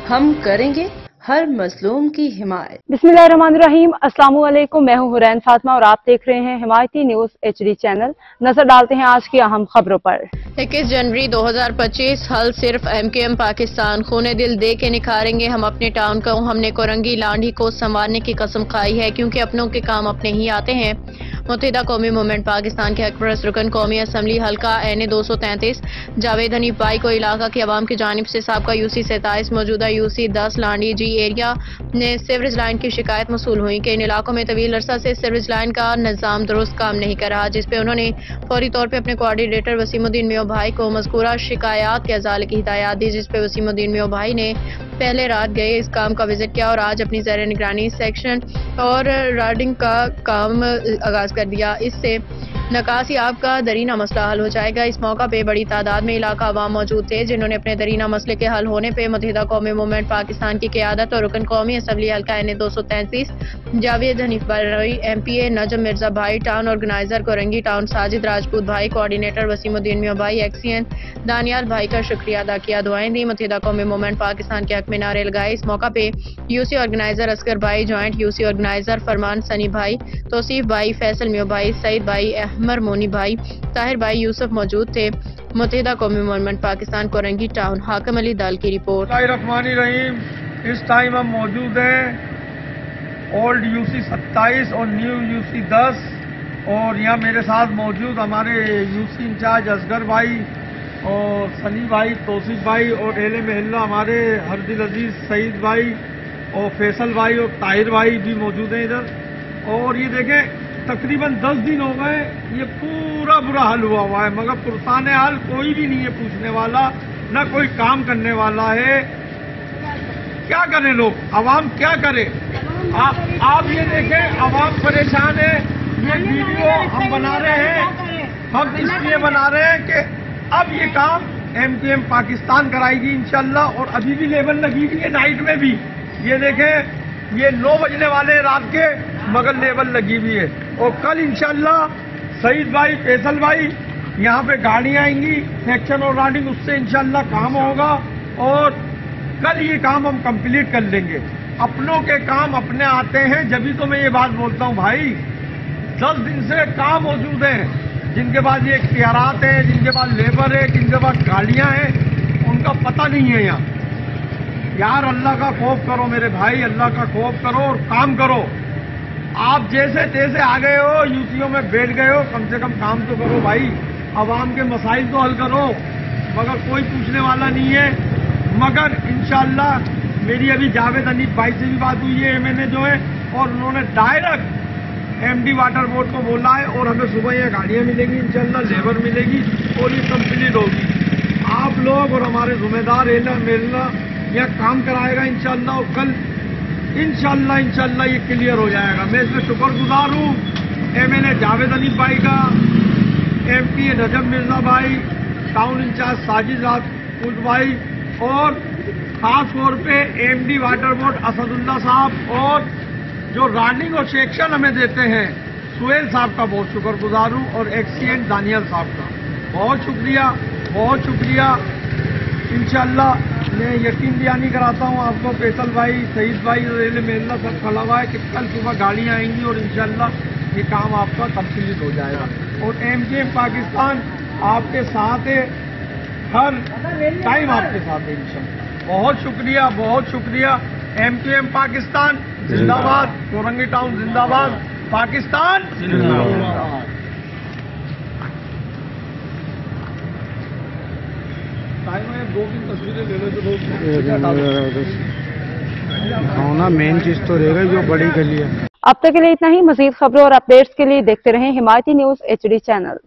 हम करेंगे हर मजलूम की हिमायत। बिस्मिल्लाहिर्रहमानिर्रहीम। अस्सलाम वालेकुम। मैं हूं हुरैन फातिमा और आप देख रहे हैं हिमायती न्यूज HD चैनल। नजर डालते हैं आज की अहम खबरों पर। 21 जनवरी 2025 हल सिर्फ MKM पाकिस्तान खूने दिल दे के निखारेंगे हम अपने टाउन को। हमने कोरंगी लांढी को संवारने की कसम खाई है क्योंकि अपनों के काम अपने ही आते हैं। मुत्तहिदा कौमी मूवमेंट पाकिस्तान के हकपरस्त रुकन कौमी असम्बली हल्का NA 233 जावेद हनीफ भाई को इलाका की आवाम की जानिब से साबका UC 27 मौजूदा UC 10 लांडी G एरिया ने सीवरेज लाइन की शिकायत मसूल हुई कि इन इलाकों में तवील अरसा से सीवरेज लाइन का निज़ाम दुरुस्त काम नहीं कर रहा, जिस पे उन्होंने फौरी तौर पर अपने कोऑर्डिनेटर वसीमुद्दीन मियां भाई को मज़कूरा शिकायत के अजाले की हिदायत दी, जिस पे वसीमुद्दीन मियां भाई ने पहले रात गए इस काम का विजिट किया और आज अपनी ज़ेर निगरानी सेक्शन और राडिंग का काम आगाज कर दिया। इससे नकासी आब का दरीना मसला हल हो जाएगा। इस मौका पे बड़ी तादाद में इलाका अवाम मौजूद थे जिन्होंने अपने दरीना मसले के हल होने पे मुत्तहिदा कौमी मूवमेंट पाकिस्तान की क़यादत और रुकन कौमी असम्बली हल्का NA 233 जावेद हनीफ भाई MPA नजम मिर्जा भाई town organiser Korangi town Sajid Rajput भाई कोऑर्डिनेटर वसीमुद्दीन मियां भाई XCN दानियाल भाई का शुक्रिया अदा किया, दुआएं दी। मुत्तहिदा कौमी मूवमेंट पाकिस्तान के हक में नारे लगाए। इस मौका पे UC ऑर्गेनाइजर असगर भाई, जॉइंट UC ऑर्गेनाइजर फरमान सनी भाई, तौसीफ भाई, फैसल मियां भाई, सईद भाई, अहमर मोनी भाई, ताहिर भाई, यूसुफ मौजूद थे। मुत्तहिदा कौमी मूवमेंट पाकिस्तान कोरंगी टाउन। हाकिम अली दाल की रिपोर्ट। रहीम। इस टाइम हम मौजूद हैं ओल्ड UC 27 और न्यू UC 10 और यहाँ मेरे साथ मौजूद हमारे UC इंचार्ज असगर भाई और सनी भाई, तौसीफ भाई और एले महल्ला हमारे हरदिल अजीज सईद भाई और फैसल भाई और ताहिर भाई भी मौजूद हैं इधर। और ये देखें तकरीबन 10 दिन हो गए, ये पूरा बुरा हाल हुआ है, मगर पुरसाने हाल कोई भी नहीं है पूछने वाला, ना कोई काम करने वाला है। क्या करें लोग, अवाम क्या करे? आप ये देखें अवाम परेशान है। ये वीडियो हम बना रहे हैं, हम इसलिए बना रहे हैं कि अब ये काम MKM पाकिस्तान कराएगी इंशाल्लाह। और अभी भी लेबर लगी हुई है नाइट में भी। ये देखें ये 9 बजने वाले रात के, मगर लेबर लगी हुई है। और कल इंशाल्लाह सईद भाई, फैसल भाई यहाँ पे गाड़ियाँ आएंगी सेक्शन और राडिंग, उससे इंशाल्लाह काम होगा और कल ये काम हम कंप्लीट कर लेंगे। अपनों के काम अपने आते हैं, जब भी तो मैं ये बात बोलता हूँ भाई। 10 दिन से काम मौजूद हैं, जिनके पास ये इख्तियारात हैं, जिनके पास लेबर है, जिनके पास गाड़ियाँ हैं, उनका पता नहीं है यहाँ। यार अल्लाह का खौफ करो मेरे भाई, अल्लाह का खौफ करो और काम करो। आप जैसे तैसे आ गए हो, UCO में बैठ गए हो, कम से कम काम तो करो भाई। अवाम के मसाइल तो हल करो, मगर कोई पूछने वाला नहीं है। मगर इंशाल्लाह मेरी अभी जावेद हनीफ भाई से भी बात हुई है, MNA जो है, और उन्होंने डायरेक्ट MD वाटर बोर्ड को बोला है और हमें सुबह ये गाड़ियाँ मिलेंगी इंशाल्लाह, लेबर मिलेगी और ये कंप्लीट होगी। आप लोग और हमारे जिम्मेदार एला मेला यह काम कराएगा इंशाल्लाह और कल इंशाल्लाह ये क्लियर हो जाएगा। मैं इसमें शुक्रगुजार हूँ MNA जावेद हनीफ भाई का, MPA नजम मिर्जा भाई, टाउन इंचार्ज साजिद राजपूत भाई और खास तौर पे MD वाटर बोर्ड असदुल्ला साहब और जो रानिंग और सेक्शन हमें देते हैं सुहेल साहब का बहुत शुक्रगुजार हूँ और XCN दानियाल साहब का बहुत शुक्रिया, बहुत शुक्रिया। इंशाल्लाह मैं यकीन दहानी कराता हूँ आपको, फैसल भाई, सईद भाई और एले महल्ला सब खड़ा हुआ है कि कल सुबह गाड़ियाँ आएंगी और इंशाल्लाह ये काम आपका कंप्लीट हो जाएगा। और MKM पाकिस्तान आपके साथ है, हर टाइम आपके साथ है इंशाल्लाह। बहुत शुक्रिया, बहुत शुक्रिया। MKM पाकिस्तान जिंदाबाद, कोरंगी टाउन जिंदाबाद, पाकिस्तान जिंदाबाद। तस्वीरें ले लो मेन चीज तो रहेगा जो बड़ी गली है। अब तक के लिए इतना ही। मजीद खबरों और अपडेट्स के लिए देखते रहें हिमायती न्यूज HD चैनल।